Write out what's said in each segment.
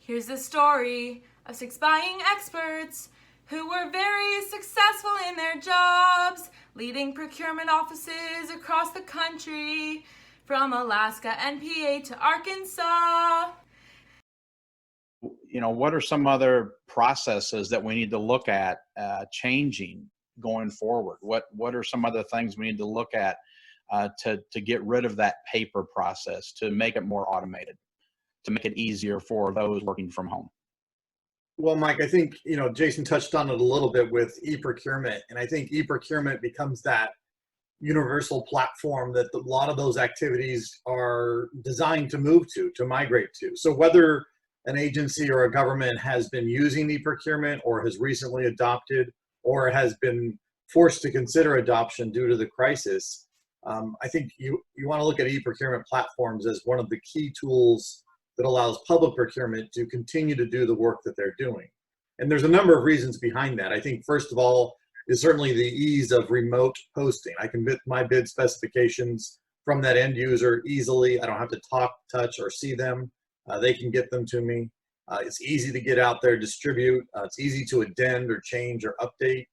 Here's the story of 6 buying experts who were very successful in their jobs, leading procurement offices across the country, from Alaska and PA to Arkansas. What are some other processes that we need to look at changing going forward? What are some other things we need to look at to get rid of that paper process, to make it more automated, to make it easier for those working from home? Well, Mike, I think, Jason touched on it a little bit with eProcurement, and I think eProcurement becomes that universal platform that a lot of those activities are designed to move to migrate to. So whether an agency or a government has been using eProcurement or has recently adopted or has been forced to consider adoption due to the crisis, I think you want to look at eProcurement platforms as one of the key tools that allows public procurement to continue to do the work that they're doing. And there's a number of reasons behind that. I think first of all is certainly the ease of remote posting. I can get my bid specifications from that end user easily. I don't have to talk, touch, or see them. They can get them to me. It's easy to get out there, distribute. It's easy to addend or change or update.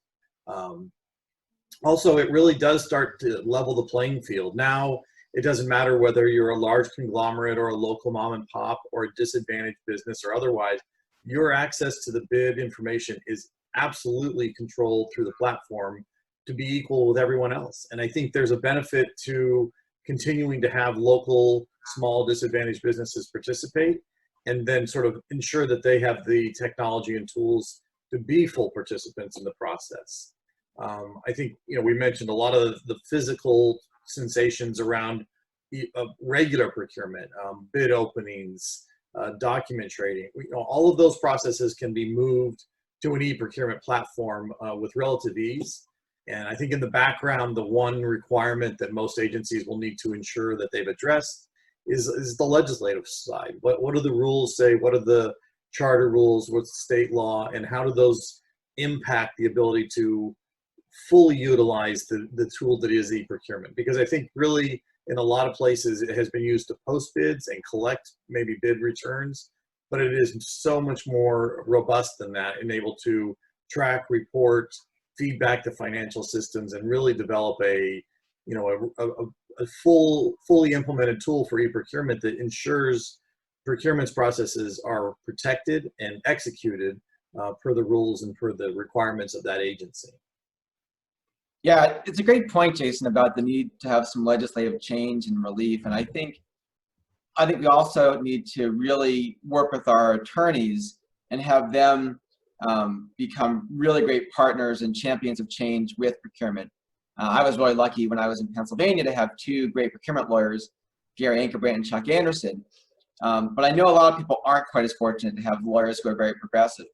Also, it really does start to level the playing field. Now, it doesn't matter whether you're a large conglomerate or a local mom and pop or a disadvantaged business or otherwise, your access to the bid information is absolutely controlled through the platform to be equal with everyone else. And I think there's a benefit to continuing to have local, small, disadvantaged businesses participate and then sort of ensure that they have the technology and tools to be full participants in the process. I think, we mentioned a lot of the physical sensations around regular procurement, bid openings, document trading. All of those processes can be moved to an eProcurement platform with relative ease. And I think in the background, the one requirement that most agencies will need to ensure that they've addressed is the legislative side. What do the rules say? What are the charter rules? What's state law? And how do those impact the ability to fully utilize the tool that is eProcurement? Because I think really in a lot of places it has been used to post bids and collect maybe bid returns, but it is so much more robust than that and able to track, report, feedback to financial systems, and really develop a fully implemented tool for eProcurement that ensures procurement's processes are protected and executed per the rules and per the requirements of that agency. Yeah, it's a great point, Jason, about the need to have some legislative change and relief. And I think we also need to really work with our attorneys and have them become really great partners and champions of change with procurement. I was really lucky when I was in Pennsylvania to have 2 great procurement lawyers, Gary Ankerbrandt and Chuck Anderson. But I know a lot of people aren't quite as fortunate to have lawyers who are very progressive.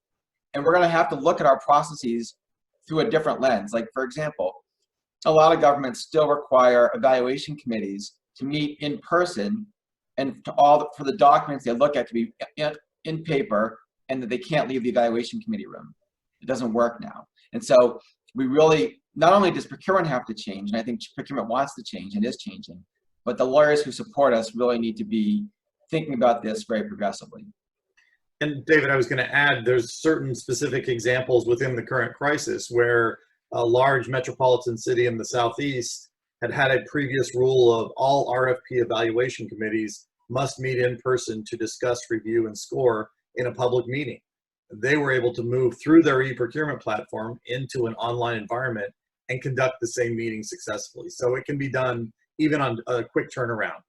And we're going to have to look at our processes through a different lens. Like, for example, a lot of governments still require evaluation committees to meet in person and for the documents they look at to be in paper, and that they can't leave the evaluation committee room. It doesn't work now. And so we really, not only does procurement have to change, and I think procurement wants to change and is changing, but the lawyers who support us really need to be thinking about this very progressively. And David, I was going to add, there's certain specific examples within the current crisis where a large metropolitan city in the Southeast had a previous rule of all RFP evaluation committees must meet in person to discuss, review, and score in a public meeting. They were able to move through their eProcurement platform into an online environment and conduct the same meeting successfully. So it can be done even on a quick turnaround.